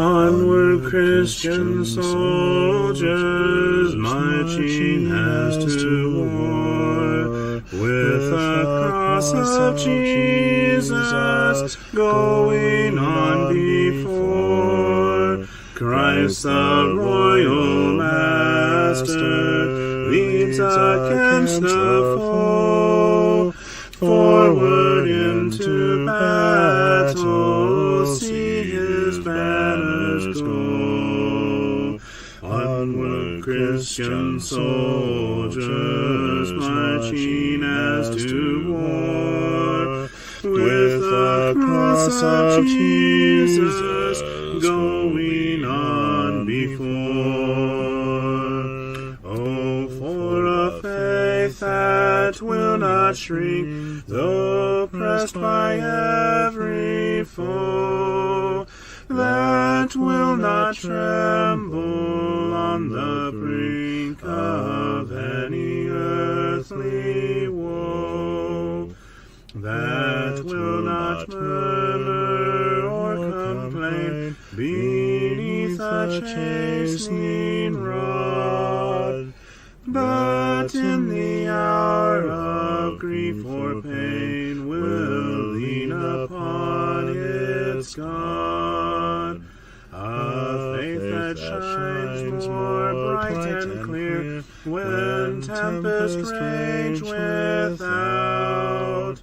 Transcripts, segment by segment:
Onward, Christian soldiers, marching as to war, with the cross of Jesus going on before. Christ the royal master leads against the foe. Forward into battle, see his banners go. Onward, Christian soldiers, marching as to war, with the cross of Jesus going on before. Oh, for a faith that will not shrink, though pressed by every foe, that will not tremble on the brink of any earthly woe, that will not murmur or complain beneath a chastening rod, but in the hour of grief or pain will lean upon its God. A faith that shines more bright and clear when tempests rage without,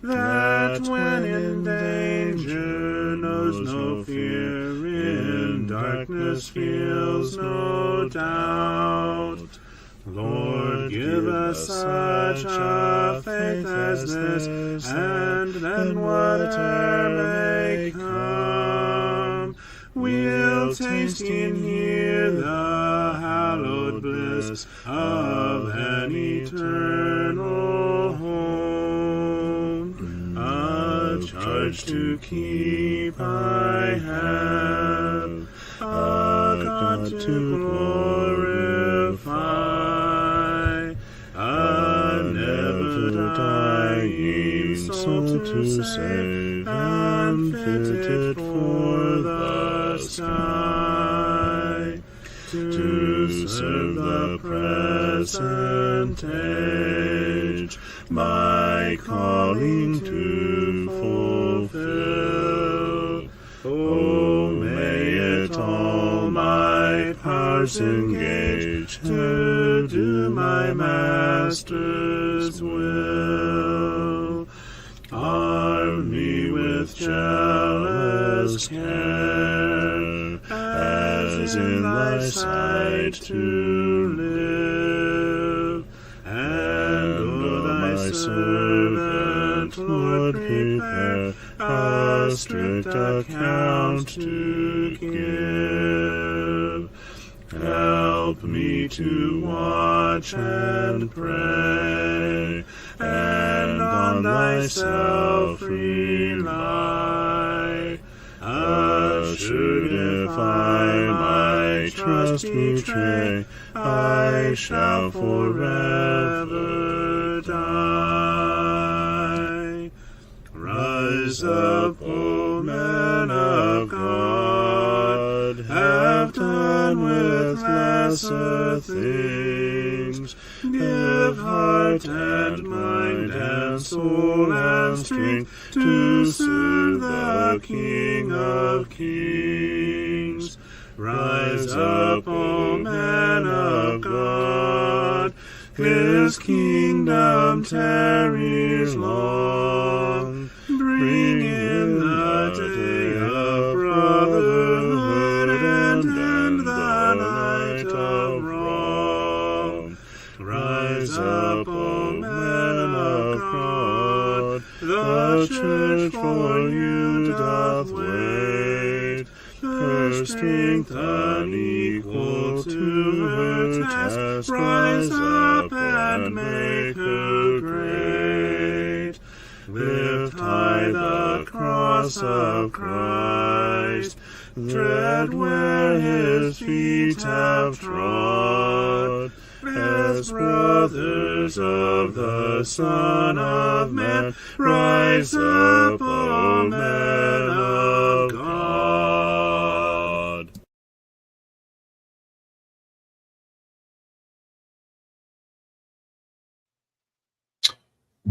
that when in danger knows no fear, in darkness feels no doubt. Lord, give us such a faith as this, and then whatever may come, we'll taste and hear the hallowed bliss of an eternal home. A charge to keep I have, a God to glorify, a never-dying soul to save, and fitted for the sky, to serve the present age, my calling to fulfill. Oh, may it all my powers engage to do my Master's will. Arm me with jealous care, as in thy sight to live, and o'er thy servant, Lord, prepare a strict account to give. Help me to watch and pray, and on thyself rely. Assured if I my trust betray, I shall forever die. Rise up, O men of God, have done with lesser things. Give heart and mind and soul and strength to serve the King of Kings. Rise up, O men of God, his kingdom tarries long. Bring in the day of brotherhood and end the night of wrong. Rise up, O men of God, the church for you doth wait. Her strength unequal to her task, rise up and make her great. Lift high the cross of Christ, tread where his feet have trod. As brothers of the Son of Man, rise up, O men of God.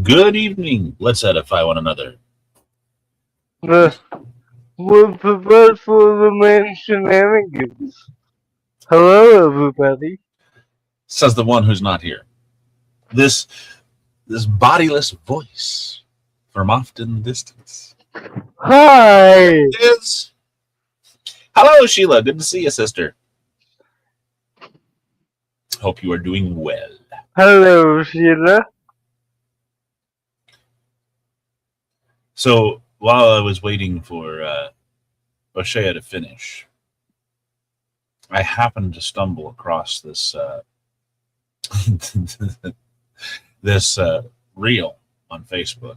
Good evening. Let's edify one another. The we're prepared for the main shenanigans. Hello, everybody. Says the one who's not here. This this bodiless voice from oft in the distance Hi. is. Hello, Sheila. Good to see you, sister. Hope you are doing well. Hello, Sheila. So while I was waiting for O'Shea to finish, I happened to stumble across this this reel on Facebook,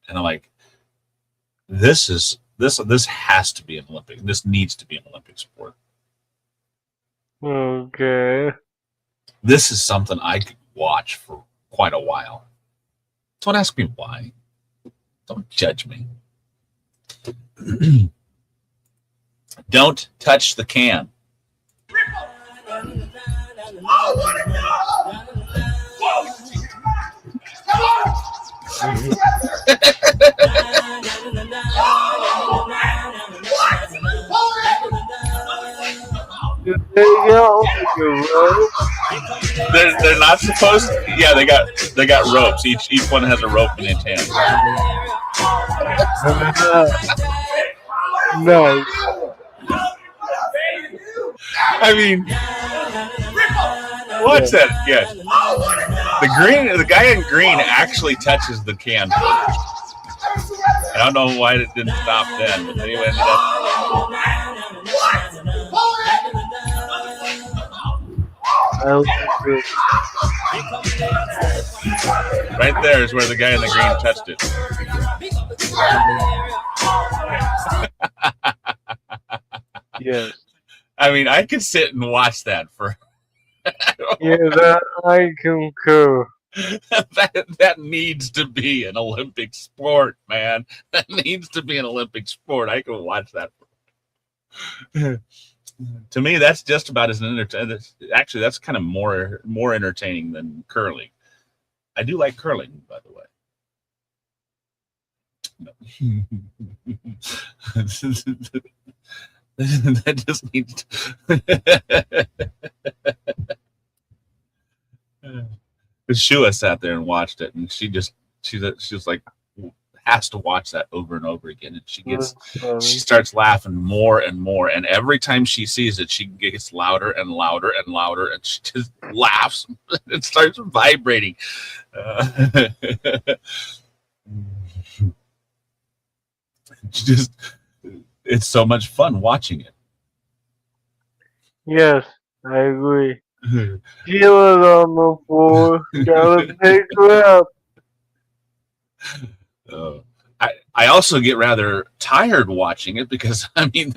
and I'm like, this has to be an Olympic. This needs to be an Olympic sport. Okay. This is something I could watch for quite a while. Don't ask me why. Don't judge me. Don't touch the can. Did they got like a rope? They're not supposed to. Yeah, they got ropes. Each one has a rope in its hand. Nice. I mean, watch that again. The guy in green actually touches the can first. I don't know why it didn't stop then, but anyway, ended up. I like it. Right there is where the guy in the green touched it. Yes. I mean, I could sit and watch that for. Yeah, that I concur. that needs to be an Olympic sport, man. That needs to be an Olympic sport. I can watch that. To me, that's just about as entertaining. Actually, that's kind of more entertaining than curling. I do like curling, by the way. That just needs to. Shua sat there and watched it, and she was like has to watch that over and over again, and she starts laughing more and more, and every time she sees it, she gets louder and louder and louder, and she just laughs. It starts vibrating. It's so much fun watching it. Yes, I agree. Sheila's on the floor. Gotta pick her up. I also get rather tired watching it because I mean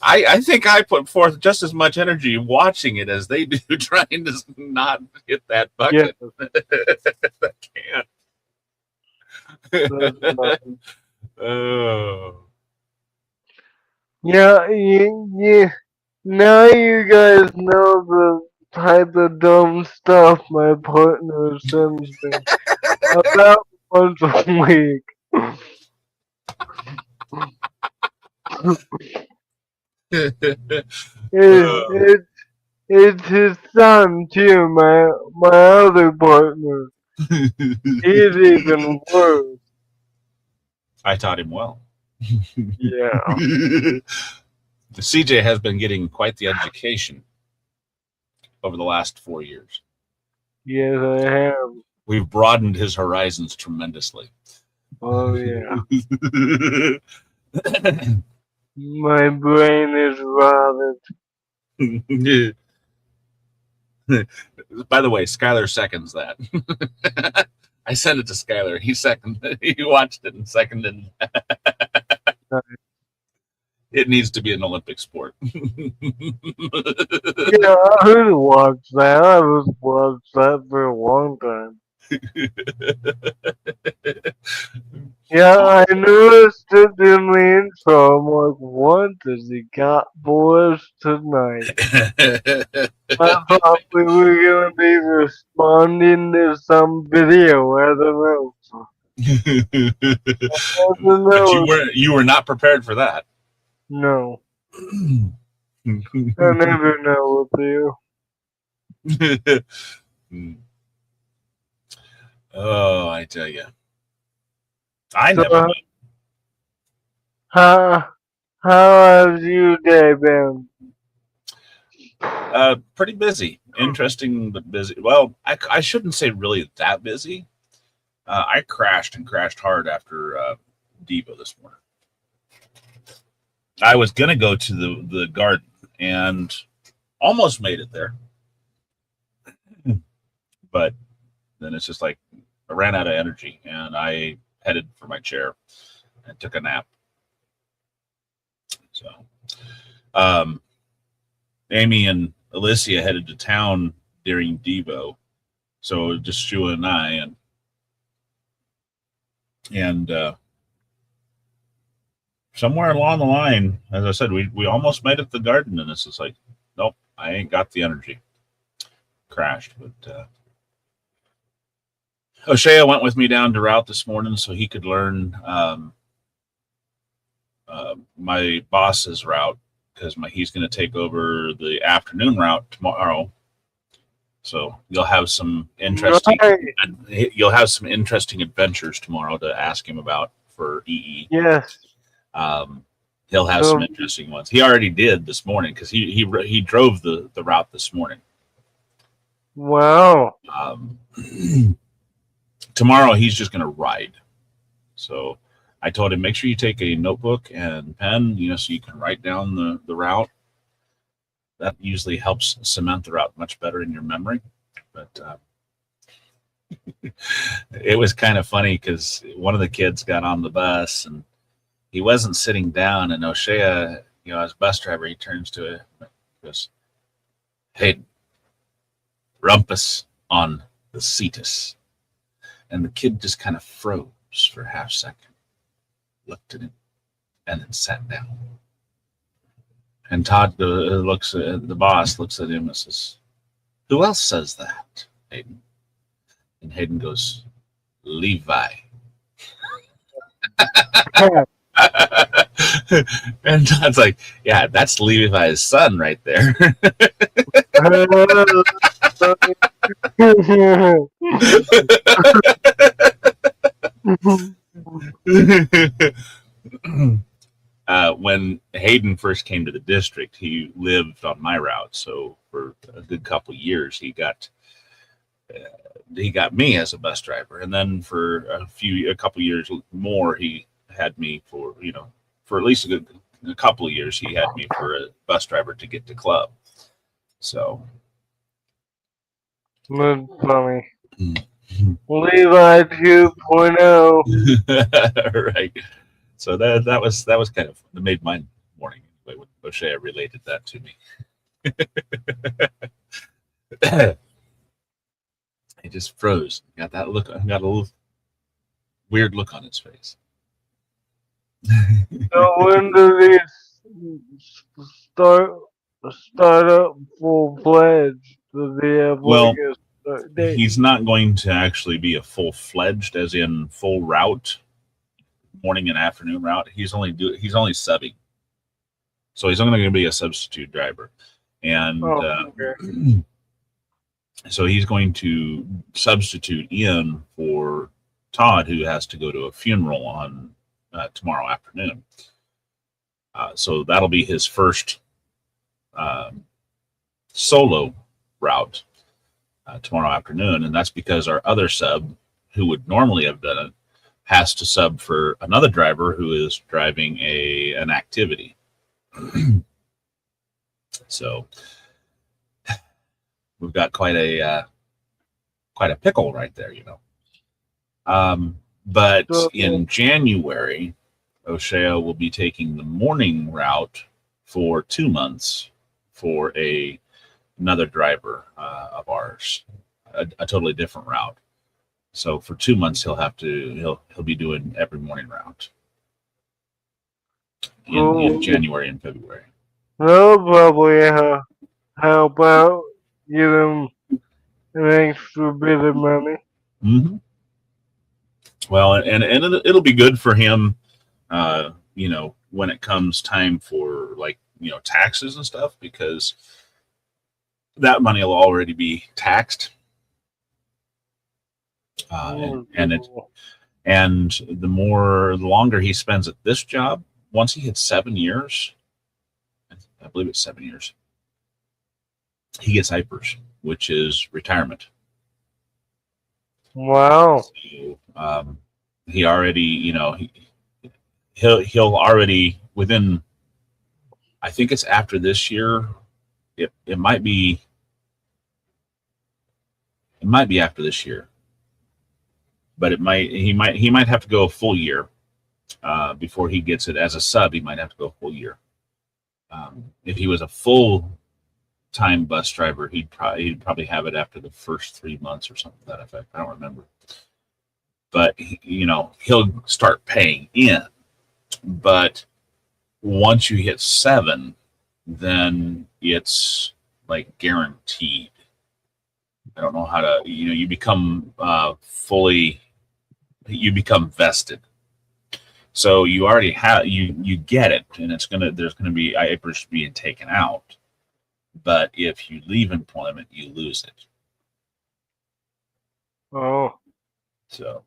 I think I put forth just as much energy watching it as they do trying to not hit that bucket. Yeah. I can't. Oh. Yeah. Now you guys know the type of dumb stuff my partner sends me about once a week. It's his son too, my other partner. He's even worse. I taught him well. Yeah. The CJ has been getting quite the education over the last 4 years. Yes, I have. We've broadened his horizons tremendously. Oh, yeah. My brain is rotted. By the way, Skylar seconds that. I sent it to Skylar. He watched it and seconded. It needs to be an Olympic sport. Yeah, I heard watch that. I was watched that for a long time. Yeah, I noticed it in the intro. I'm like, what does he got for us tonight? I thought we were gonna be responding to some video. I don't know. I don't But know. you were not prepared for that. No, I never know with you. Oh, I tell you, I So, never know. how has your day been? Pretty busy, interesting but busy. Well, I shouldn't say really that busy. I crashed and crashed hard after Devo this morning. I was gonna go to the garden and almost made it there, but then it's just like I ran out of energy and I headed for my chair and took a nap. So, um, Amy and Alicia headed to town during Devo, so just Shua and I, and somewhere along the line, as I said, we almost made it to the garden, and it's just like, nope, I ain't got the energy. Crashed, but O'Shea went with me down to route this morning so he could learn my boss's route because he's going to take over the afternoon route tomorrow. So you'll have some interesting adventures tomorrow to ask him about for EE. Yes. He'll have some interesting ones. He already did this morning because he drove the route this morning. Wow. Tomorrow he's just going to ride. So I told him, make sure you take a notebook and pen, so you can write down the route. That usually helps cement the route much better in your memory. But it was kind of funny because one of the kids got on the bus and he wasn't sitting down, and O'Shea, as bus driver, he turns to it and goes, "Hey, rumpus on the seatus." And the kid just kind of froze for a half second, looked at him, and then sat down. And Todd looks at the boss, looks at him and says, "Who else says that, Hayden?" And Hayden goes, "Levi." And Todd's like, "Yeah, that's Levi's son right there." When Hayden first came to the district, he lived on my route. So for a good couple of years, he got me as a bus driver, and then for a couple of years more, he had me for at least a couple of years. He had me for a bus driver to get to club. So that's funny. Levi 2.0. Right. So that was kind of that made my morning anyway when O'Shea related that to me. He just froze. Got that look. Got a little weird look on his face. So when do these start up full fledged? Do they have Well, like a start date? he's not going to actually be a full-fledged, as in full route, morning and afternoon route. He's only subbing, so he's only going to be a substitute driver, and okay. So he's going to substitute in for Todd, who has to go to a funeral on tomorrow afternoon. So that'll be his first solo route tomorrow afternoon, and that's because our other sub, who would normally have done it, has to sub for another driver who is driving an activity. So we've got quite a pickle right there, But in January, O'Shea will be taking the morning route for 2 months for another driver of ours, a totally different route. So for 2 months, he'll be doing every morning route in Cool. January and February. That'll probably help out, get him an extra bit of money. Hmm. Well, and it'll be good for him, when it comes time for like taxes and stuff, because that money will already be taxed, and it Cool. and the longer he spends at this job, once he hits 7 years, I believe it's 7 years, he gets hypers, which is retirement. Wow. So, he already, he'll already within. I think it's after this year. It might be. It might be after this year, but he might have to go a full year before he gets it as a sub. He might have to go a full year. If he was a full time bus driver, he'd probably have it after the first 3 months or something to that effect. I don't remember, but he'll start paying in. But once you hit 7, then it's like guaranteed. I don't know how to, you become you become vested. So you already have, you get it, and there's gonna be IPers being taken out. But if you leave employment, you lose it. Oh. So,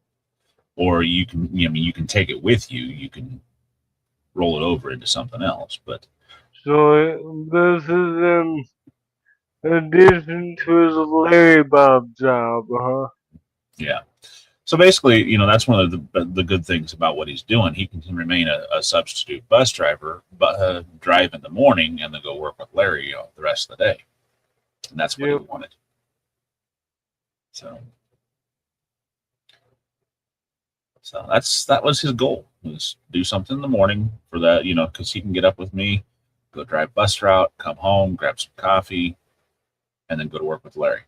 or you can, you can take it with you. You can roll it over into something else. But So this is in addition to his Larry Bob job, huh? yeah. So basically, that's one of the good things about what he's doing. He can remain a substitute bus driver, but drive in the morning and then go work with Larry the rest of the day. And that's what he Yep. wanted. So that was his goal, was do something in the morning for that, because he can get up with me, go drive bus route, come home, grab some coffee, and then go to work with Larry.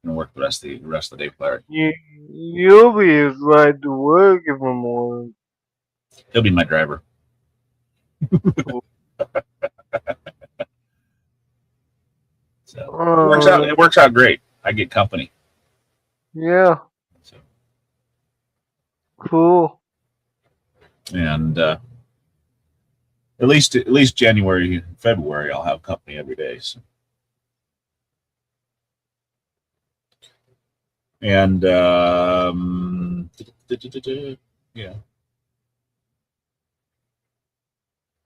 And work the rest of the day with Larry. You'll be his ride to work in the morning. He'll be my driver. Cool. So it works out great. I get company. Yeah. So, Cool. and at least January, February, I'll have company every day. So. And yeah,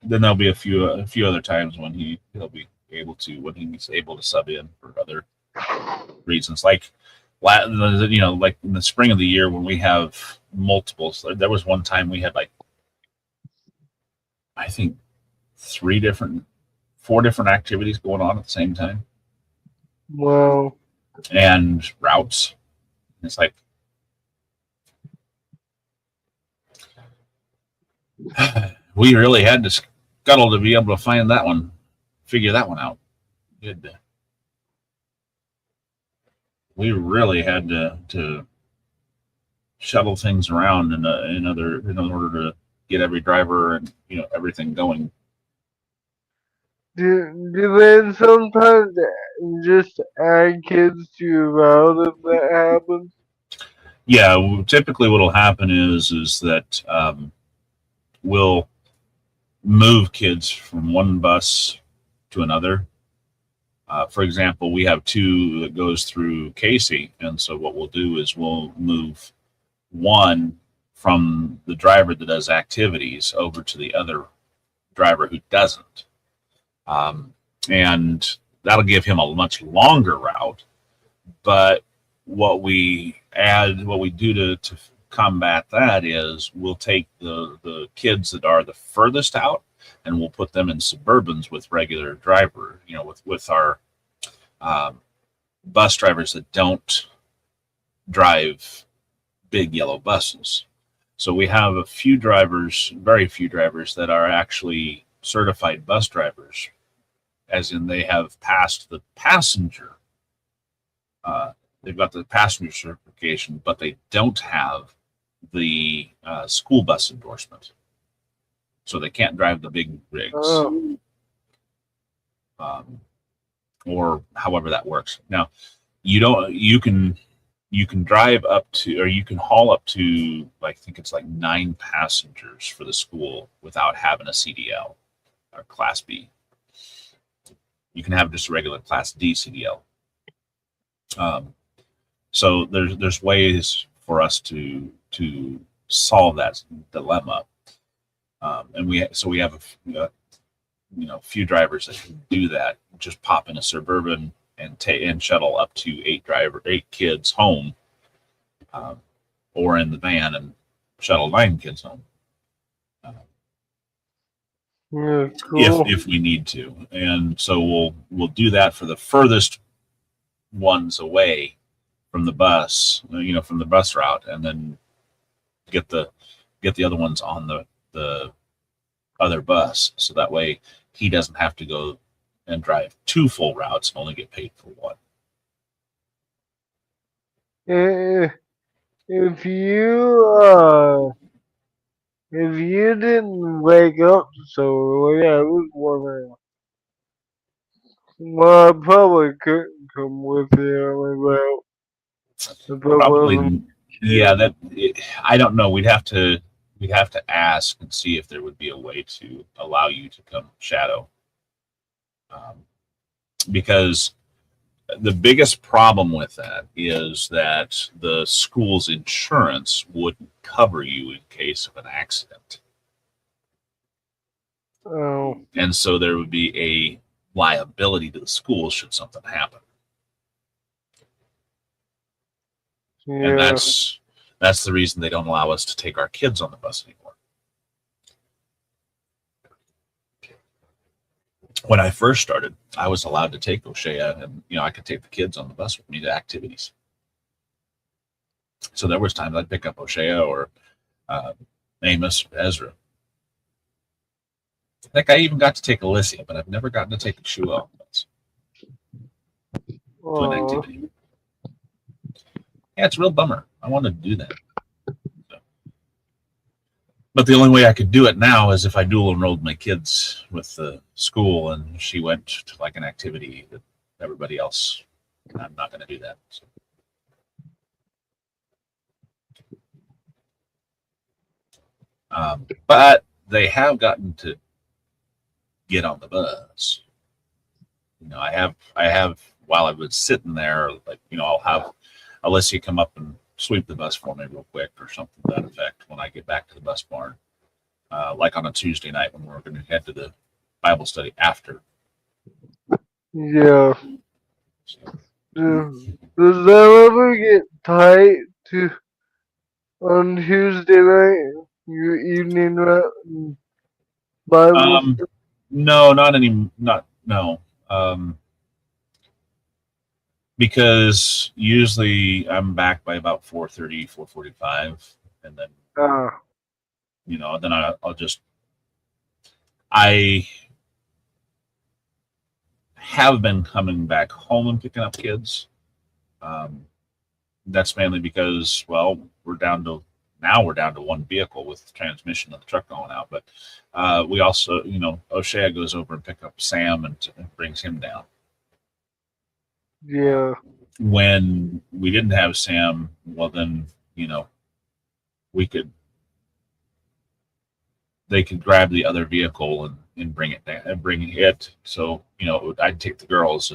then there'll be a few other times when he'll be able to, when he's able to sub in for other reasons, like like in the spring of the year when we have multiples. There was one time we had like, I think 4 different activities going on at the same time. Wow. And routes. It's like we really had to scuttle to be able to find that one, figure that one out. We really had to shuttle things around in order to get every driver and everything going. Do they sometimes just add kids to your route if that happens? Yeah, typically what'll happen is that we'll move kids from one bus to another. For example, we have 2 that goes through Casey, and so what we'll do is we'll move one from the driver that does activities over to the other driver who doesn't, and that'll give him a much longer route. But what we do to combat that is we'll take the kids that are the furthest out, and we'll put them in Suburbans with regular driver, with our bus drivers that don't drive big yellow buses. So we have very few drivers that are actually certified bus drivers, as in they have passed the passenger they've got the passenger certification, but they don't have the school bus endorsement, so they can't drive the big rigs, or however that works. Now, you can drive up to, or you can haul up to, I think it's like 9 passengers for the school without having a CDL or Class B. You can have just a regular Class D CDL. So there's ways for us to solve that dilemma, and we have a few drivers that can do that. Just pop in a Suburban and shuttle up to 8 kids home, or in the van and shuttle 9 kids home. Yeah, cool. If we need to, and so we'll do that for the furthest ones away from the bus, from the bus route, and then get the other ones on the other bus, so that way he doesn't have to go and drive 2 full routes and only get paid for 1. If you didn't wake up so early, I was wondering. Well, I probably couldn't come with you on my route if I wasn't. Probably, yeah. I don't know. We'd have to ask and see if there would be a way to allow you to come shadow, because the biggest problem with that is that the school's insurance wouldn't cover you in case of an accident. Oh. And so there would be a liability to the school should something happen. Yeah. And that's the reason they don't allow us to take our kids on the bus anymore. When I first started, I was allowed to take O'Shea, and I could take the kids on the bus with me to activities. So there was times I'd pick up O'Shea or Amos or Ezra. I think I even got to take Alicia, but I've never gotten to take Shua on the bus to an activity. Yeah, it's a real bummer. I wanted to do that. But the only way I could do it now is if I dual enrolled my kids with the school and she went to like an activity that everybody else. I'm not going to do that. So. But they have gotten to get on the bus. I have while I was sitting there, I'll have Alicia come up and sweep the bus for me real quick or something to that effect when I get back to the bus barn. Like on a Tuesday night when we're going to head to the Bible study after. Yeah. Does that ever get tight on Tuesday night? Your evening Bible study? No, not any. No. Because usually I'm back by about 4:30, 4:45, and then then I'll just. I have been coming back home and picking up kids. That's mainly because, well, we're down to 1 vehicle with the transmission of the truck going out. But we also, O'Shea goes over and pick up Sam and brings him down. Yeah. When we didn't have Sam, well then, they could grab the other vehicle and bring it down and bring it. So, I'd take the girls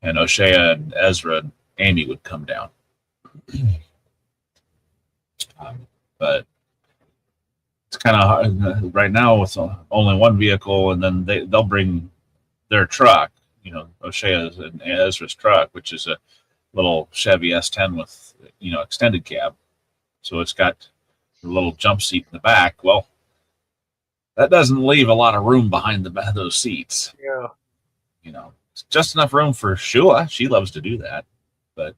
and O'Shea and Ezra and Amy would come down. But it's kind of hard right now with only 1 vehicle, and then they'll bring their truck, O'Shea's and Ezra's truck, which is a little Chevy S10 with, extended cab. So it's got a little jump seat in the back. Well, that doesn't leave a lot of room behind those seats. Yeah. It's just enough room for Shua. She loves to do that. But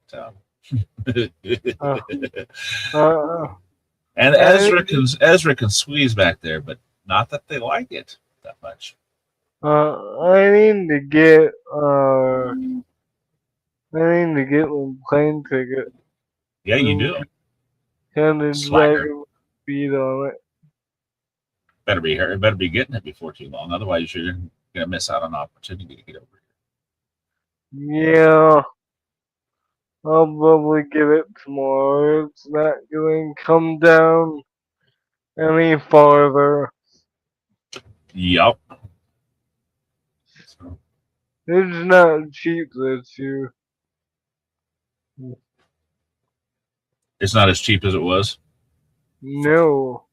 and Ezra can squeeze back there, but not that they like it that much. I need to get I need to get my plane ticket. Yeah, you do. Headed back Slacker. and feet on it. Better be here. Better be getting it before too long. Otherwise, you're gonna miss out on an opportunity to get over here. Yeah, I'll probably get it tomorrow. It's not going to come down any farther. Yup. It's not cheap this year. It's not as cheap as it was. No,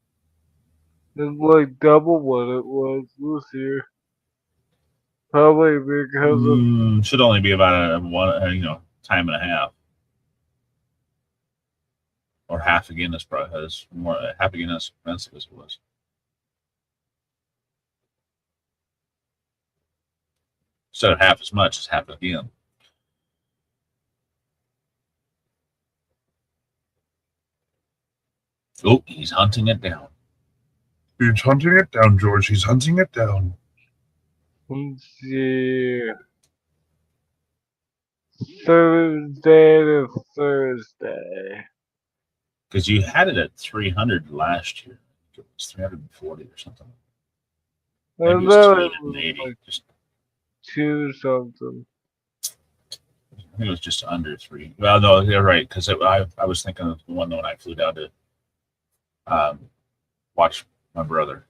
it's like double what it was this year. Probably because of Should only be about a one, time and a half, or half again. As probably as more half again as expensive as it was. Instead of half as much as half again. Oh, he's hunting it down. He's hunting it down, George. He's hunting it down. let's see, Thursday to Thursday. Because you had it at 300 last year. It was 340 or something. I Maybe it was thought it 380. was like Just, 2 something. I think it was just under 3. Well, no, you're right. Because I was thinking of the one when I flew down to watch my brother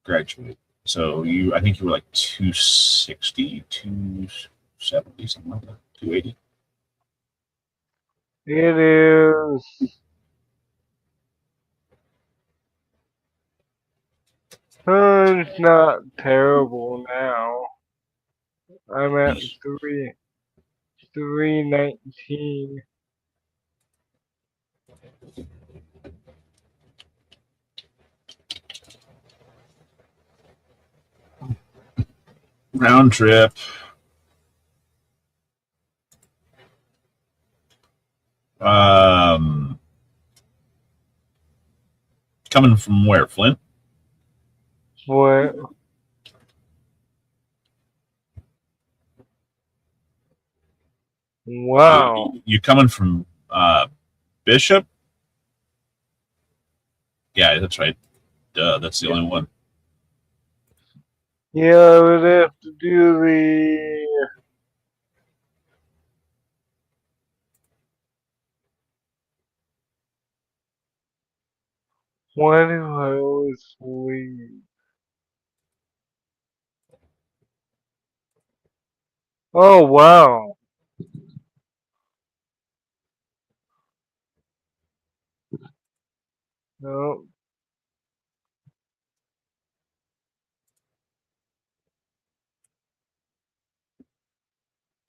graduate. So I think you were like 260, 270, something like that. 280. It is. It's not terrible now. I'm at 319. Round trip. Coming from where? Flint? What? Wow. You coming from Bishop? Yeah, that's right. Duh, that's the only one. Yeah, I would have to do the. Why do I always leave? Oh, wow. No.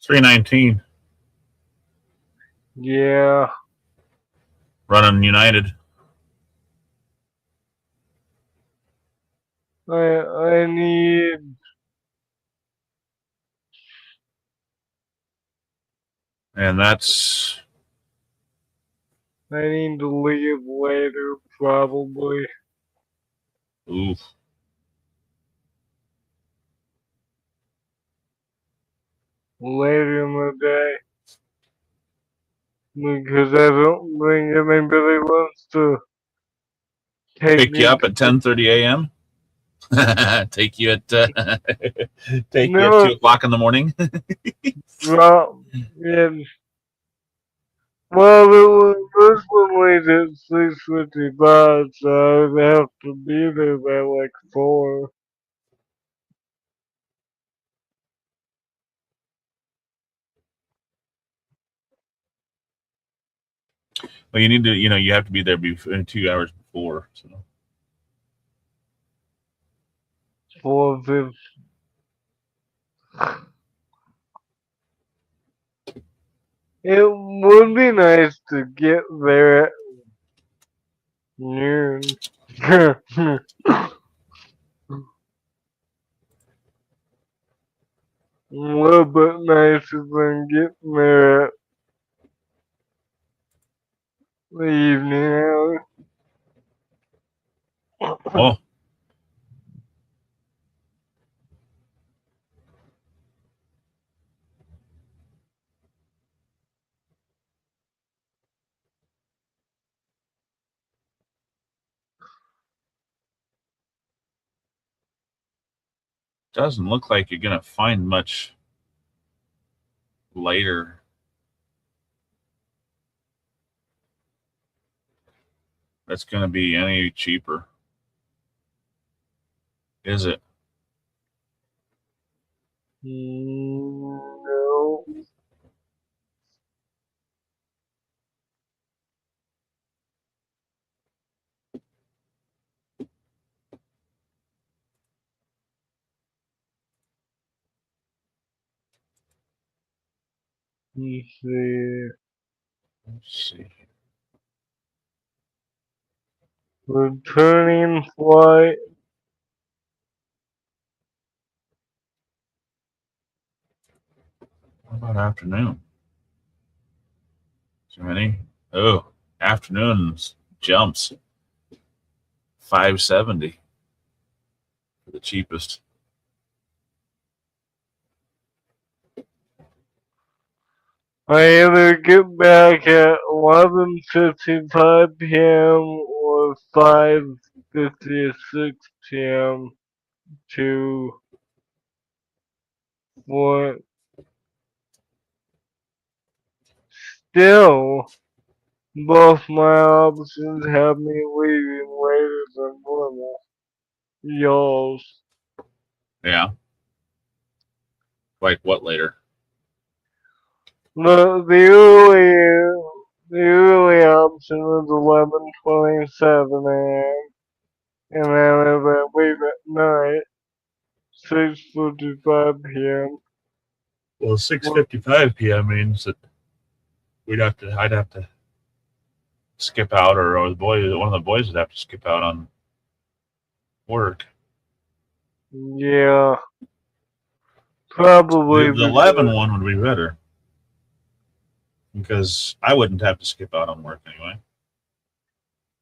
319. Yeah. Running United. I need. And that's. I need to leave later, probably. Oof. Later in the day. Because I don't think anybody wants to take Pick you me up at 10:30 a.m. Take you at take you at no 2 o'clock in the morning. drop in. Well, this one leaves at 6:55, so I would have to be there by like 4. Well, you need to, you have to be there 2 hours before. So 4:50. It would be nice to get there at noon. A little bit nicer than getting there at the evening hour. oh, doesn't look like you're gonna find much later. That's gonna be any cheaper. Is it? No. Let's see. Let's see. Returning flight. What about afternoon? Too many? Oh, afternoons jumps. 570 for the cheapest. I either get back at 11:55 p.m. or 5:56 p.m. to what still both my options have me leaving later than normal. Y'all's. Yeah. Like what later? The early option is 11:27 a.m. and then if I leave at night, 6:55 p.m. Well, 6:55 p.m. means that I'd have to skip out, or one of the boys would have to skip out on work. Yeah, The, probably the 11 because one would be better because I wouldn't have to skip out on work anyway.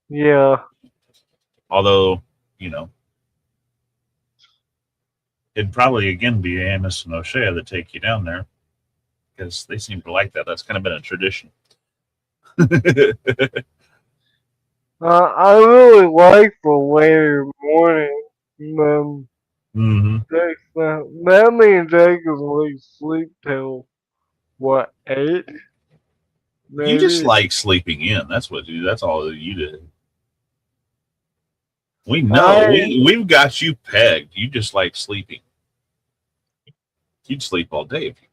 yeah, Although, you know, it'd probably again be Amos and O'Shea that take you down there because they seem to like that. That's kind of been a tradition. I really like the later morning. hmm That means I can like sleep till what 8 You just maybe. like sleeping in. That's what you. That's all you did. We know. I We've got you pegged. You just like sleeping. You'd sleep all day if you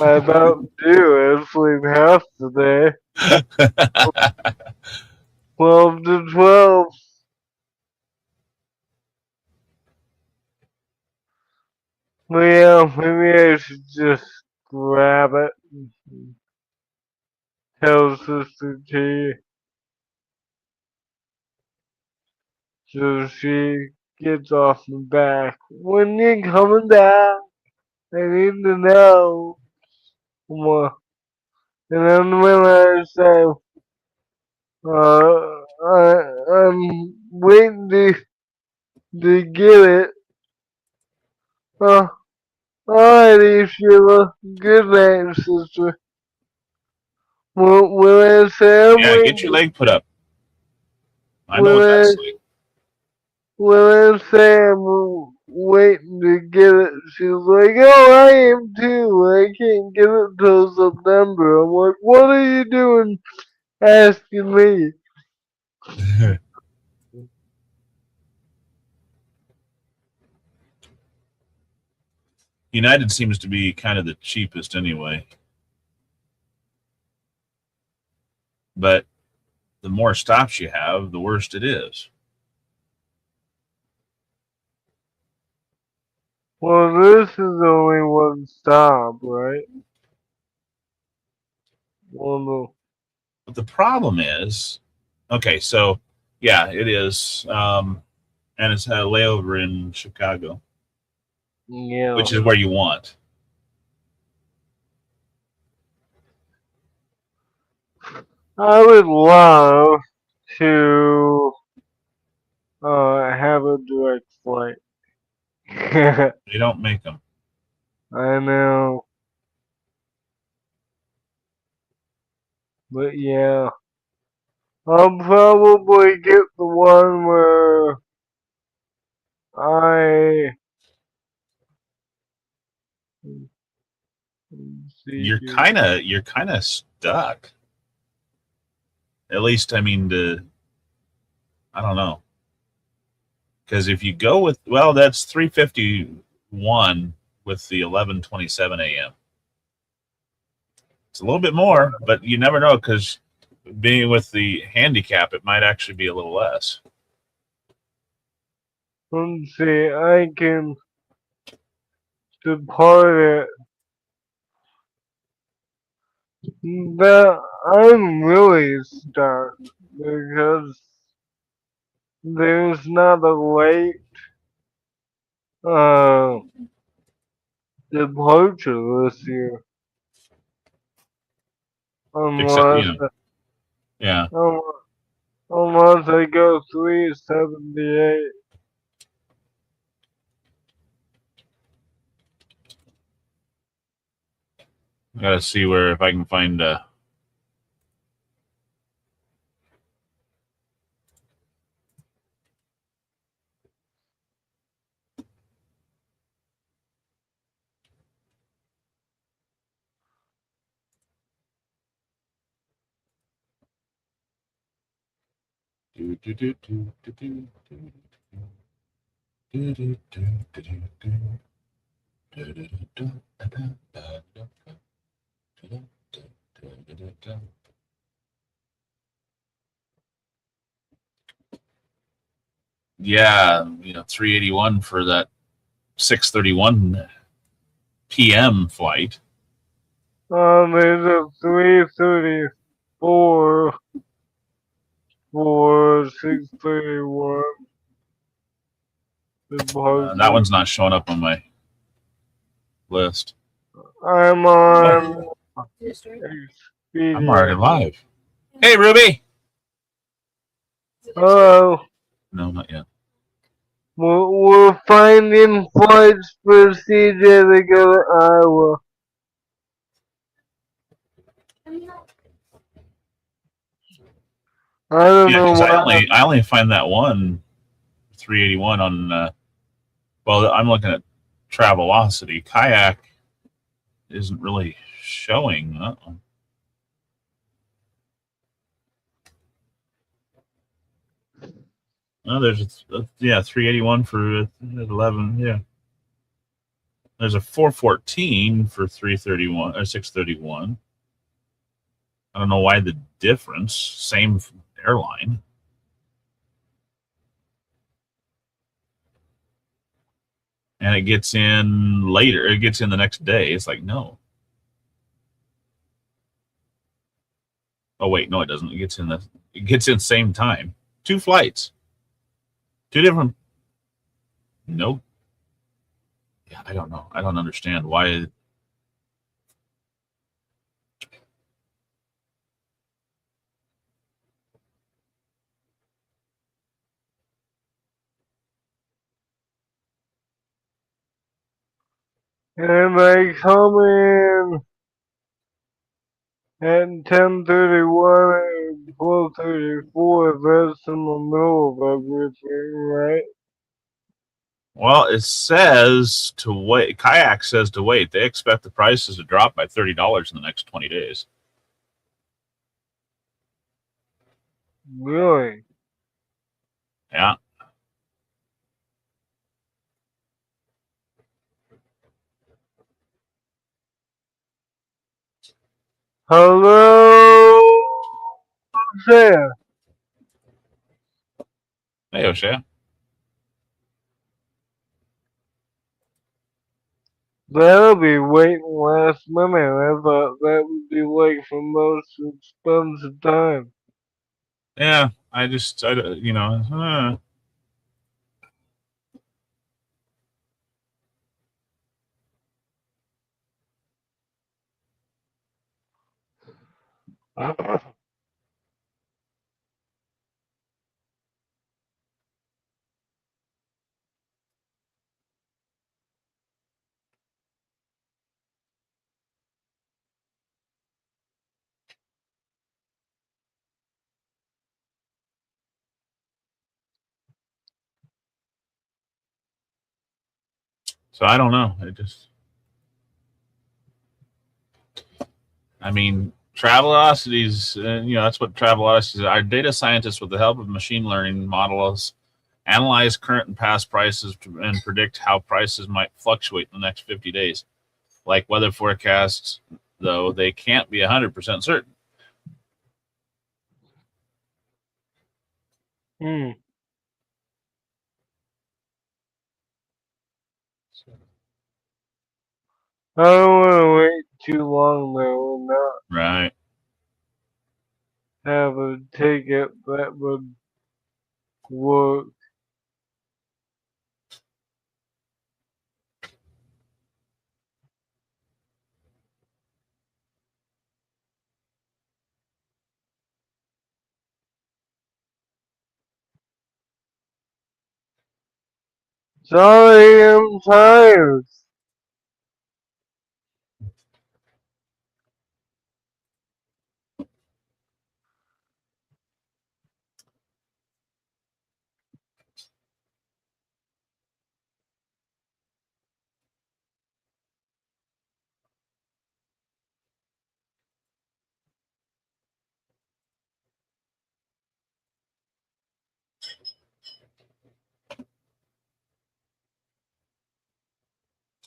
I about do. I sleep half the day, could. 12 to 12. But yeah, maybe I should just grab it. And tell Sister T so she gets off the back. When you coming back? I need to know. Well, and then when I say, I'm waiting to get it. Uh, alrighty, Sheila. Good night, sister. When I say I'm Yeah, get your waiting, leg put up. I know when what I that's like. when I say I'm waiting to get it, she's like, "Oh, I am too. I can't get it till September." I'm like, "What are you doing asking me?" United seems to be kind of the cheapest anyway, but the more stops you have, the worse it is. Well, this is only one stop, right? Well, no. But the problem is, okay, so yeah, it is, and it's a layover in Chicago, Yeah. which is where you want. I would love to have a direct flight. They don't make them. I know, but yeah, I'll probably get the one where I see here. You're kind of stuck. At least, I mean, I don't know. Because if you go with, well, that's 351 with the 11:27 a.m. It's a little bit more, but you never know because being with the handicap, it might actually be a little less. Let's see, I can depart it. But I'm really stuck because there's not a late uh, departure this year. Except, Unless, yeah, um, unless I go 378. I gotta see where if I can find. Yeah, 381 for that 6:31 p.m. flight. There's a 334 for 631 That departure. one's not showing up on my list. I'm What? on I'm already Expedia. live. Hey, Ruby. Hello. No, not yet. We're finding flights for CJ to go to Iowa. I don't Yeah, know because why. I only find that one 381 on. Well, I'm looking at Travelocity. Kayak isn't really showing. Oh, there's yeah 381 for 11. Yeah, there's a 414 for 331 or 631. I don't know why the difference. Same airline. And it gets in later. It gets in the next day. It's like, no. Oh wait, no, it doesn't. It gets in same time. Two flights. Two different. Nope. Yeah, I don't know. I don't understand why. And they come in at 10:31 and 12:34. That's in the middle of everything, right? Well, it says to wait. Kayak says to wait. They expect the prices to drop by $30 in the next 20 days. Really? Yeah. Hello, there. Hey, O'Shea. That'll be waiting last minute. I thought that would be like the most expensive time. Yeah. So I don't know. I mean, Travelocities, that's what Travelocities are. Our data scientists, with the help of machine learning models, analyze current and past prices and predict how prices might fluctuate in the next 50 days. Like weather forecasts, though, they can't be 100% certain. Hmm. I don't want to wait too long though and not Right. have a ticket that would work. Sorry, I'm tired.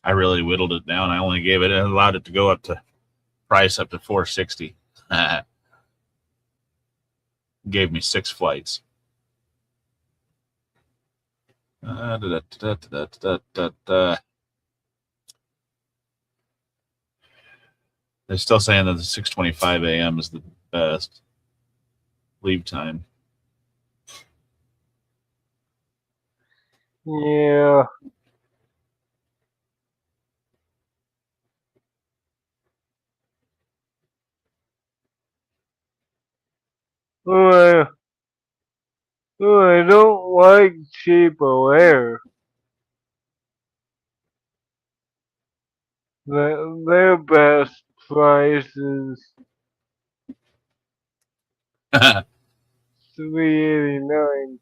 I really whittled it down. I only gave it and allowed it to go up to price up to 460. Gave me 6 flights. They're still saying that the 6:25 a.m. is the best leave time. Yeah. Oh, I don't like cheaper air. Their best price is $3.89.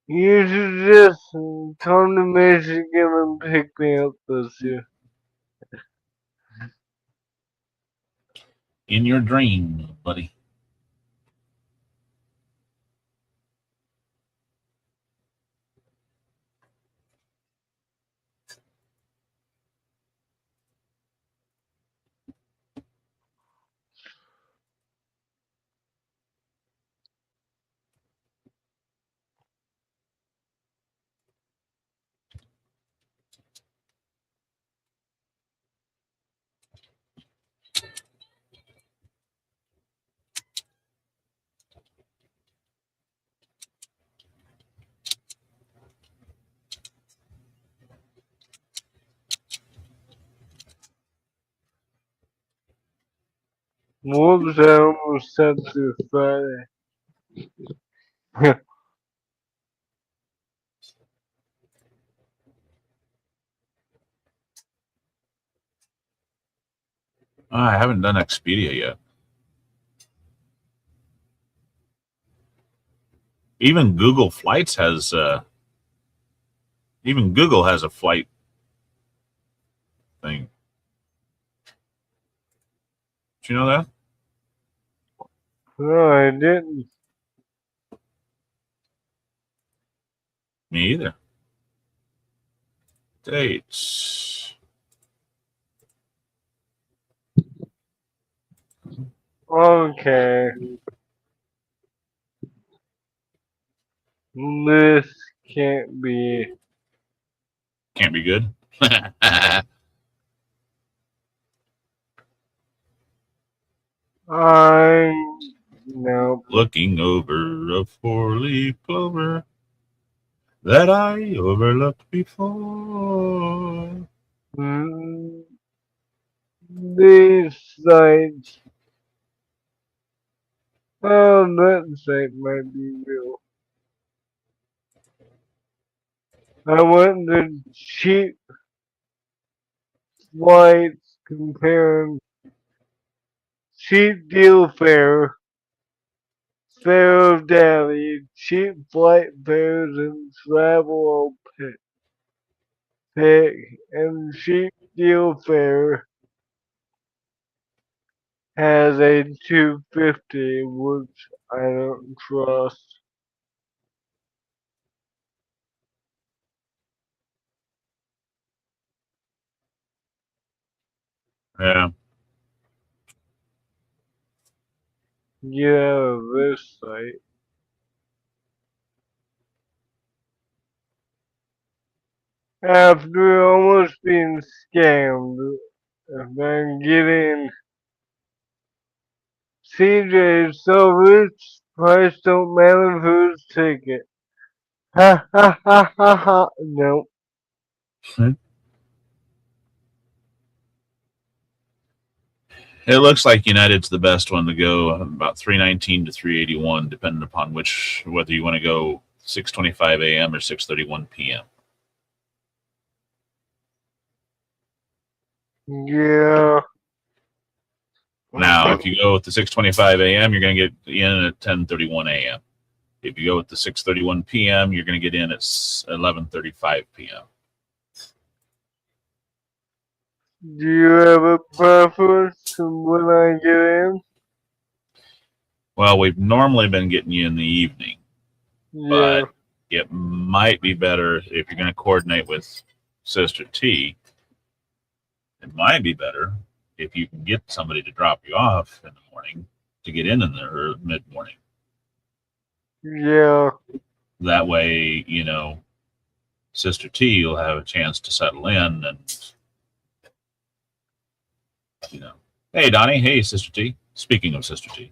You should just come to Michigan and pick me up this year. In your dream, buddy. Whoops, I almost said through Friday. I haven't done Expedia yet. Even Google Flights has. Even Google has a flight thing. Did you know that? No, I didn't. Me either. Dates. Okay. This can't be. Can't be good. Nope. Looking over a 4-leaf clover that I overlooked before. Mm, these sites. Oh, that site might be real. I want the cheap flights comparing cheap deal fare, fare of daily, cheap flight fares and travel pick, and cheap deal fare has a 250, which I don't trust. Yeah. Get out of this site. After almost being scammed, and then getting CJ is so rich, price don't matter whose ticket. Ha ha ha ha ha. Nope. It looks like United's the best one to go, about 319 to 381, depending upon whether you want to go 6:25 a.m. or 6:31 p.m. Yeah. Now, if you go with the 6:25 a.m., you're going to get in at 10:31 a.m. If you go with the 6:31 p.m., you're going to get in at 11:35 p.m. Do you have a preference to when I get in? Well, we've normally been getting you in the evening, Yeah. but it might be better if you're going to coordinate with Sister T. It might be better if you can get somebody to drop you off in the morning to get in the mid morning. Yeah. That way, Sister T will have a chance to settle in and, Hey, Donnie. Hey, Sister T. Speaking of Sister T.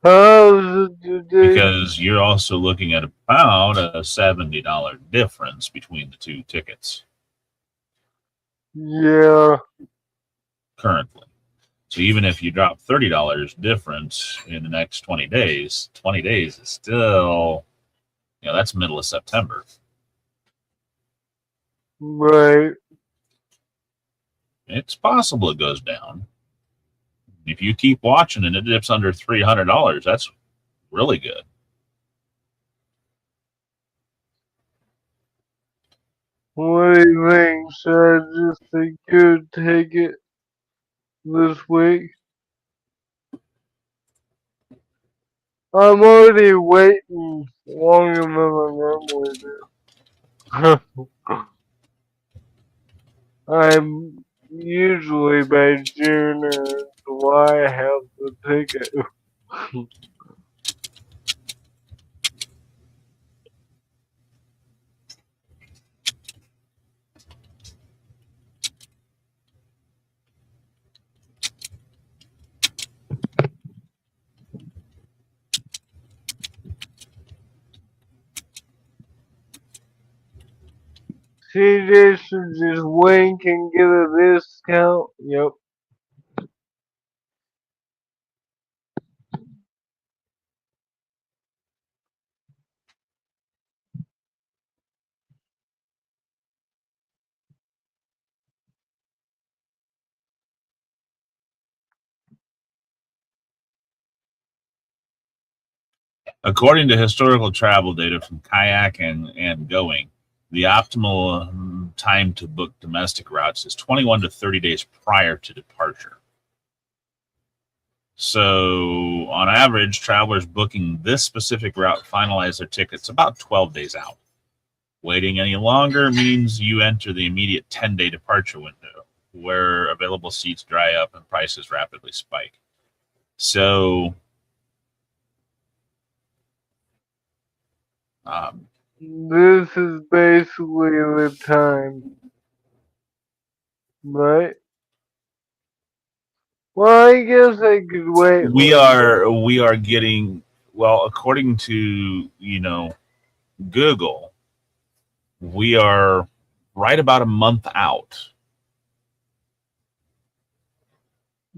How's it today? Because you're also looking at about a $70 difference between the two tickets Yeah. currently. So even if you drop $30 difference in the next 20 days is still, that's middle of September. Right. It's possible it goes down. If you keep watching and it dips under $300, that's really good. What do you think? Should I just secure ticket this week? I'm already waiting longer than I normally do. I'm usually by June or July have the ticket. CJ should just wink and get a discount. Yep. According to historical travel data from kayaking and going, the optimal time to book domestic routes is 21 to 30 days prior to departure. So, on average, travelers booking this specific route finalize their tickets about 12 days out. Waiting any longer means you enter the immediate 10-day departure window, where available seats dry up and prices rapidly spike. So, This is basically the time. Right? Well, I guess I could wait. we are getting, well, according to Google, we are right about a month out.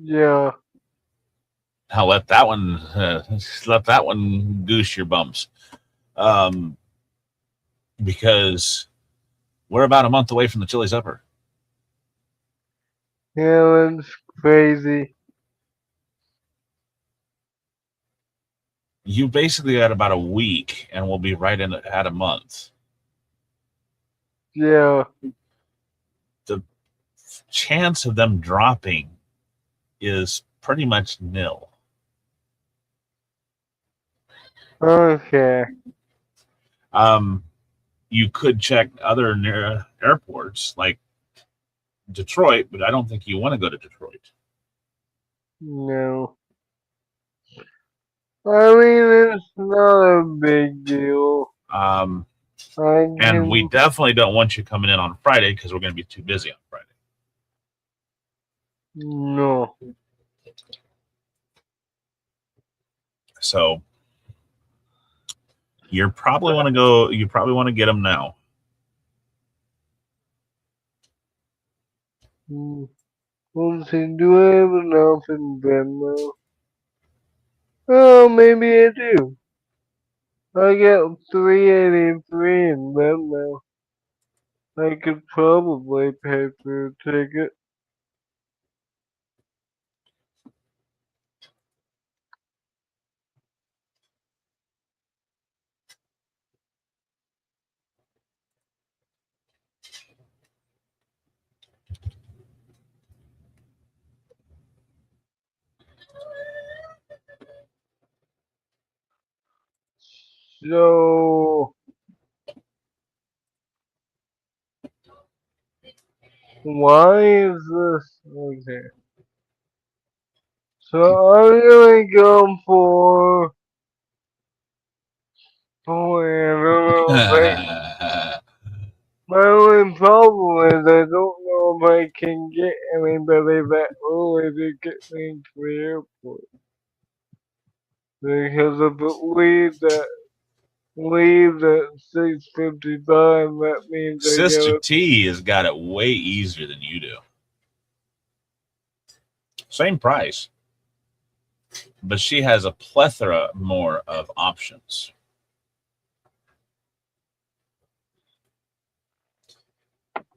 Yeah. I'll let that one goose your bumps, because we're about a month away from the Chili Supper. Yeah, that's crazy. You basically got about a week, and we'll be right in at a month. Yeah. The chance of them dropping is pretty much nil. Okay. You could check other near airports like Detroit, but I don't think you want to go to Detroit. No. I mean, it's not a big deal. Um, I and we can. definitely don't want you coming in on Friday because we're going to be too busy on Friday. No. So you probably want to go. You probably want to get them now. Let's see, do I have enough in Venmo? Oh, maybe I do. I got 383 in Venmo. I could probably pay for a ticket. So, why is this? Okay. So I'm gonna go for. Oh, I don't know if my only problem is I don't know if I can get anybody that early to get me to the airport. Because if it leaves at 6:55, that means I Sister gotta. T has got it way easier than you do. Same price, but she has a plethora more of options.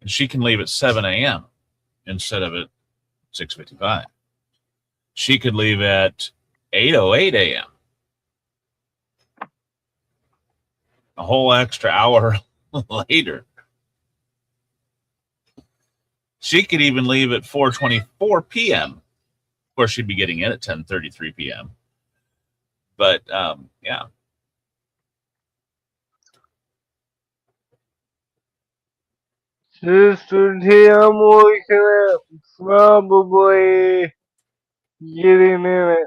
And she can leave at 7 a.m. instead of at 6:55. She could leave at 8:08 a.m. A whole extra hour later. She could even leave at 4:24 p.m. Of course, she'd be getting in at 10:33 p.m. But yeah, Sister T, I'm looking at probably getting in at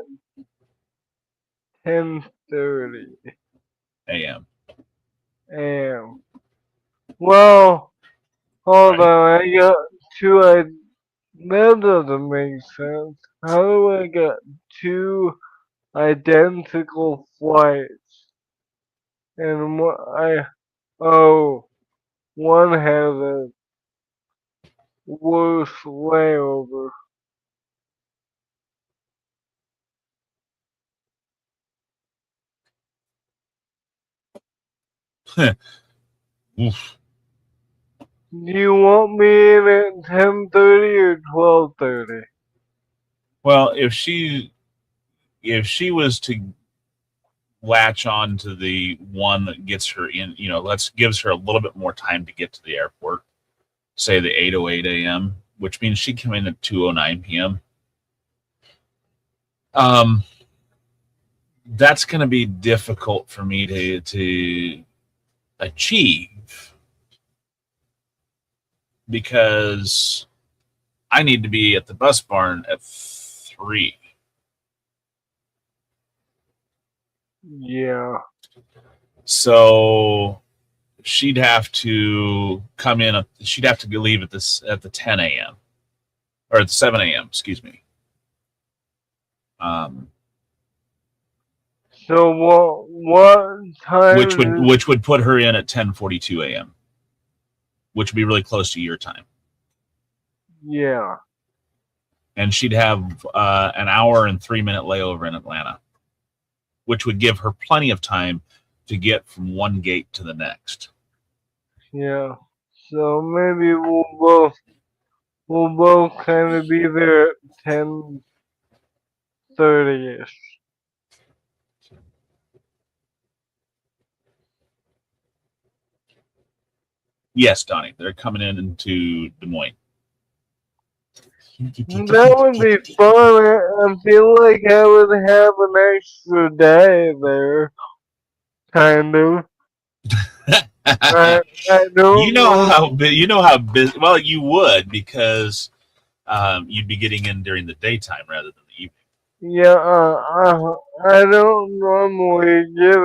10:30 a.m. a.m. Well, hold Right? on, I got two. That doesn't make sense. How do I get two identical flights and oh, one has a worse layover? Oof. Do you want me in at 10:30 or 12:30? Well, if she was to latch on to the one that gets her in, let's gives her a little bit more time to get to the airport, say the 8:08 a.m., which means she'd come in at 2:09 p.m. Um, that's going to be difficult for me to achieve because I need to be at the bus barn at 3. Yeah, So she'd have to come in. She'd have to leave at the 10 a.m. or at the 7 a.m. Excuse me. Um, so what which would time is which would put her in at 10:42 a.m., which would be really close to your time, yeah, and she'd have an hour and 3-minute layover in Atlanta, which would give her plenty of time to get from one gate to the next. yeah. So maybe we'll both kind of be there at 10:30ish. Yes, Donnie, they're coming in into Des Moines. That would be fun. I feel like I would have an extra day there, kind of. I You don't know know. how busy. Well, you would because you'd be getting in during the daytime rather than the evening. Yeah, I don't normally get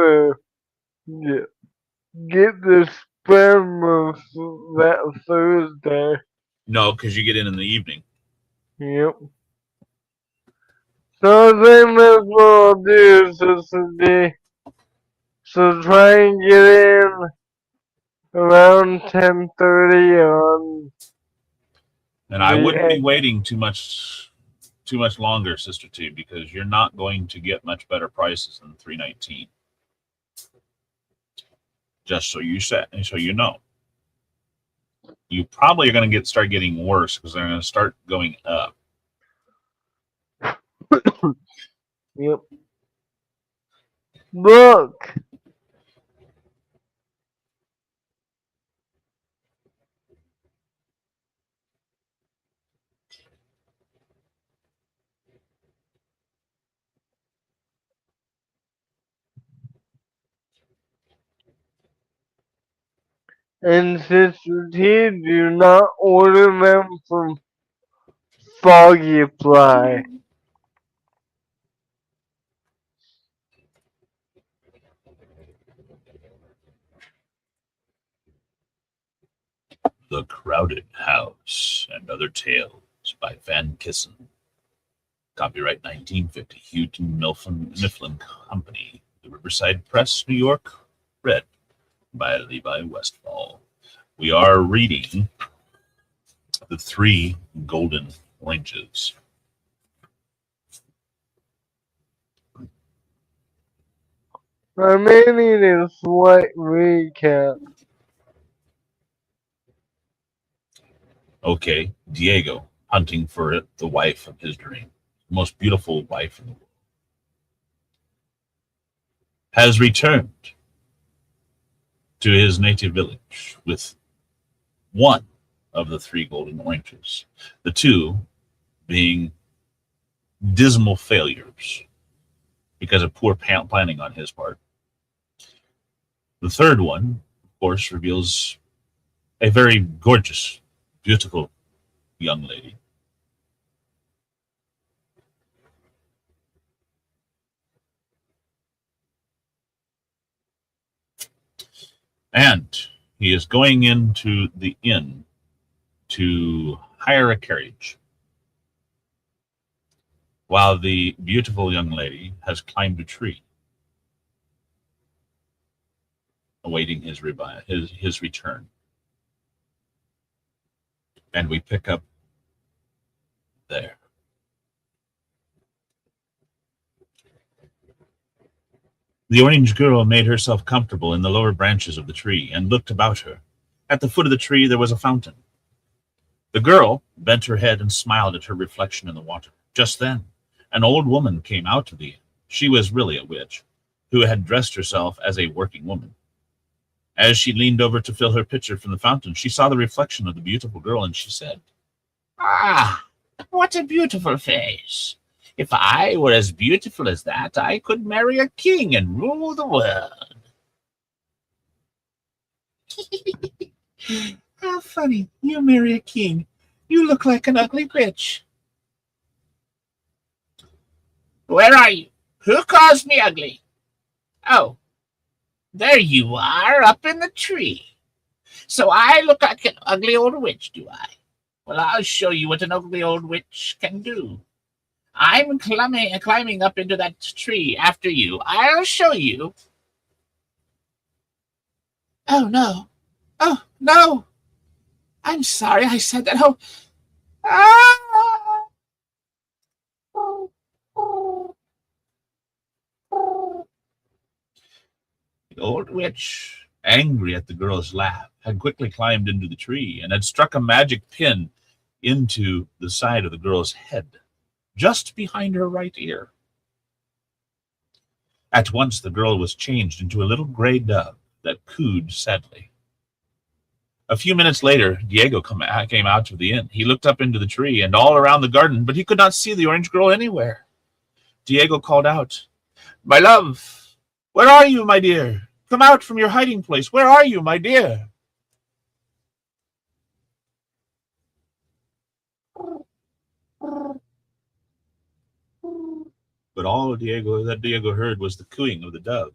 get the sperm of that Thursday. No, because you get in the evening. Yep. So I think that's what I'll do, Sister D. So try and get in around 10:30 on And I the wouldn't be 8th. waiting too much longer, Sister T, because you're not going to get much better prices than 319. Just so you know. You probably are going to start getting worse because they're going to start going up. Yep. Look. And Sister T, do not order them from Foggy Fly. The Crowded House and Other Tales by Van Kissen. Copyright 1950, Houghton Mifflin Company, The Riverside Press, New York. Read by Levi Westfall. We are reading The Three Golden Oranges. I may need a slight recap. Okay, Diego, hunting for the wife of his dream, most beautiful wife in the world, has returned to his native village with one of the three golden oranges, the two being dismal failures because of poor planning on his part. The third one, of course, reveals a very gorgeous, beautiful young lady. And he is going into the inn to hire a carriage while the beautiful young lady has climbed a tree, awaiting his return. And we pick up there. The orange girl made herself comfortable in the lower branches of the tree and looked about her. At the foot of the tree there was a fountain. The girl bent her head and smiled at her reflection in the water. Just then, an old woman came out of the inn. She was really a witch, who had dressed herself as a working woman. As she leaned over to fill her pitcher from the fountain, she saw the reflection of the beautiful girl, and she said, "Ah, what a beautiful face! If I were as beautiful as that, I could marry a king and rule the world." How funny. You marry a king. You look like an ugly bitch. Where are you? Who calls me ugly? Oh, there you are, up in the tree. So I look like an ugly old witch, do I? Well, I'll show you what an ugly old witch can do. I'm climbing up into that tree after you. I'll show you. Oh, no. Oh, no. I'm sorry I said that. Oh, ah. The old witch, angry at the girl's laugh, had quickly climbed into the tree and had struck a magic pin into the side of the girl's head, just behind her right ear. At once the girl was changed into a little gray dove that cooed sadly. A few minutes later, Diego came out of the inn. He looked up into the tree and all around the garden, but he could not see the orange girl anywhere. Diego called out, "My love, where are you, my dear? Come out from your hiding place. Where are you, my dear?" But all Diego heard was the cooing of the dove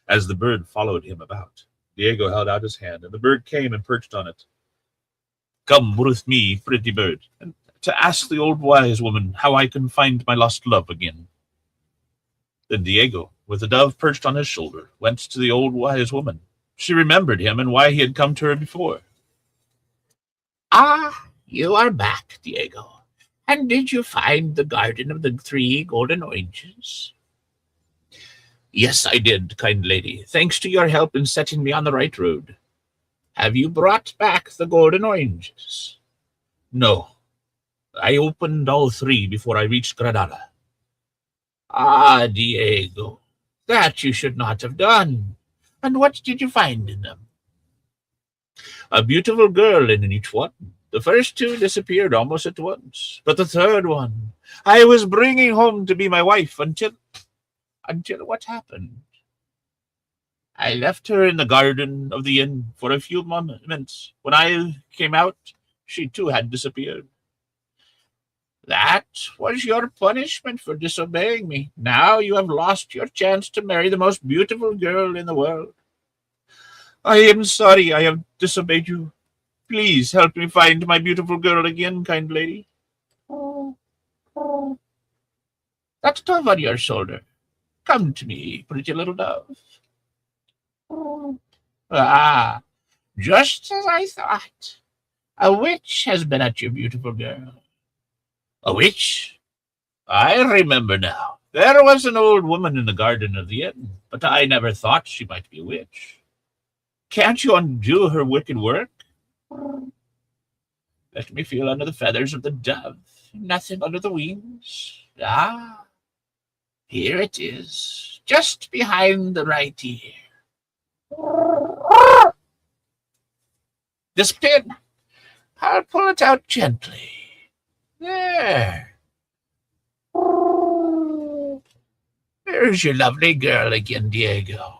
as the bird followed him about. Diego held out his hand, and the bird came and perched on it. "Come with me, pretty bird, and to ask the old wise woman how I can find my lost love again." Then Diego, with the dove perched on his shoulder, went to the old wise woman. She remembered him and why he had come to her before. "Ah, you are back, Diego. And did you find the garden of the 3 golden oranges?" "Yes, I did, kind lady, thanks to your help in setting me on the right road." "Have you brought back the golden oranges?" "No. I opened all 3 before I reached Granada." "Ah, Diego, that you should not have done. And what did you find in them?" "A beautiful girl in each one. The first 2 disappeared almost at once, but the third one I was bringing home to be my wife until what happened? I left her in the garden of the inn for a few moments. When I came out, she too had disappeared." "That was your punishment for disobeying me. Now you have lost your chance to marry the most beautiful girl in the world." "I am sorry I have disobeyed you. Please help me find my beautiful girl again, kind lady." "That dove on your shoulder. Come to me, pretty little dove." "Ah, just as I thought. A witch has been at your beautiful girl." "A witch? I remember now. There was an old woman in the garden of the inn, but I never thought she might be a witch. Can't you undo her wicked work?" "Let me feel under the feathers of the dove. Nothing under the wings. Ah, here it is, just behind the right ear. This pin, I'll pull it out gently. There. There's your lovely girl again, Diego."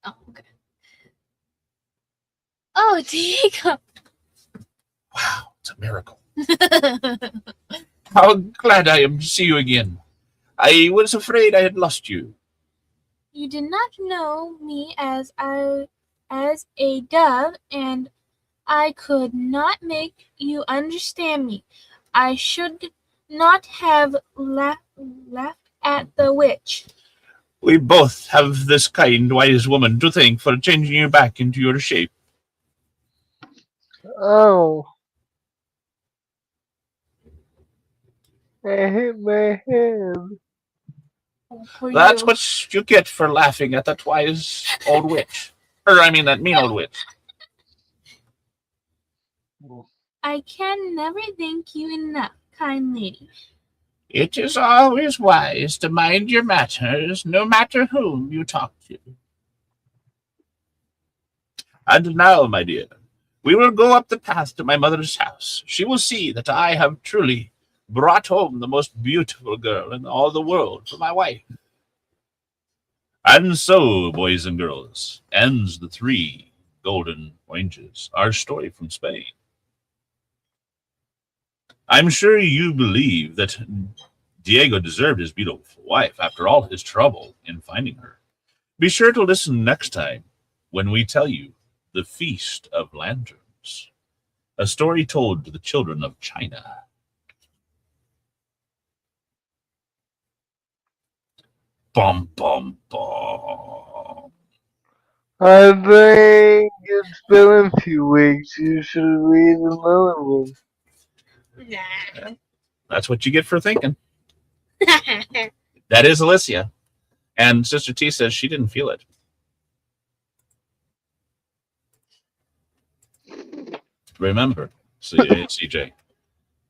Oh, okay. Oh, Diego. Wow, it's a miracle. How glad I am to see you again. I was afraid I had lost you. You did not know me as a dove, and I could not make you understand me. I should not have laughed at the witch. We both have this kind, wise woman to thank for changing you back into your shape. Oh, I hit my head. That's what you get for laughing at that wise old witch. That mean old witch. I can never thank you enough, kind lady. It is always wise to mind your matters, no matter whom you talk to. And now, my dear, we will go up the path to my mother's house. She will see that I have truly brought home the most beautiful girl in all the world for my wife. And so, boys and girls, ends the 3 golden oranges, our story from Spain. I'm sure you believe that Diego deserved his beautiful wife after all his trouble in finding her. Be sure to listen next time when we tell you the Feast of Lanterns, a story told to the children of China. Bum, bum, bum. I think it's been a few weeks. You should read another one. Nah. That's what you get for thinking. That is Alicia. And Sister T says she didn't feel it. Remember, CJ,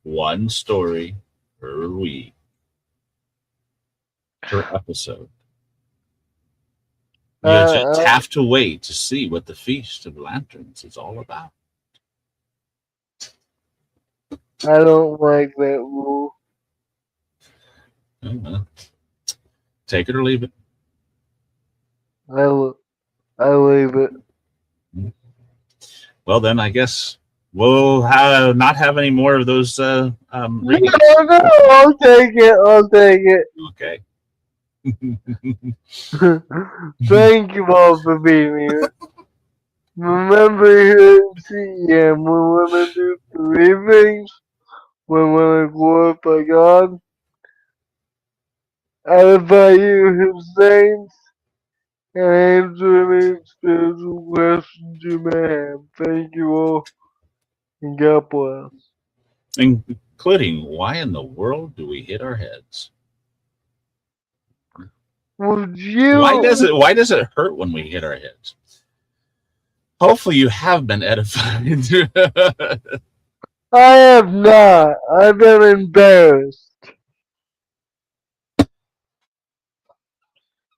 one story per week, per episode. You just have to wait to see what the Feast of Lanterns is all about. I don't like that rule. Oh, well. Take it or leave it. I leave it. Well, then I guess we'll not have any more of those readings. No, I'll take it. I'll take it. Okay. Thank you all for being here. Remember here at CEM, we're going to do three things. We're going to glorify God, edify you, His saints, and answer any spiritual questions you may have. Thank you all, and God bless. Including, why in the world do we hit our heads? Would you? Why does it hurt when we hit our heads? Hopefully you have been edified. I have not. I've been embarrassed.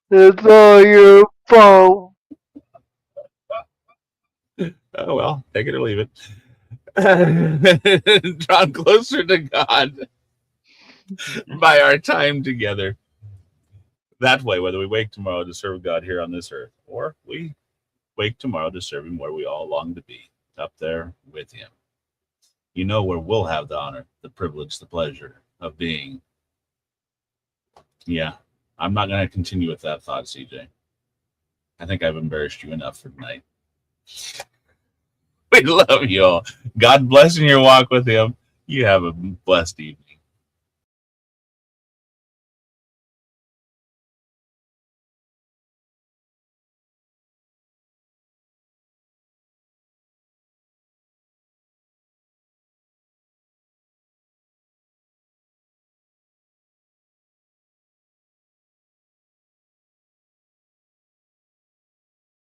It's all your fault. Oh well, take it or leave it. Drawn closer to God by our time together. That way, whether we wake tomorrow to serve God here on this earth, or we wake tomorrow to serve Him where we all long to be, up there with Him. You know where we'll have the honor, the privilege, the pleasure of being. Yeah, I'm not going to continue with that thought, CJ. I think I've embarrassed you enough for tonight. We love you all. God bless in your walk with Him. You have a blessed evening.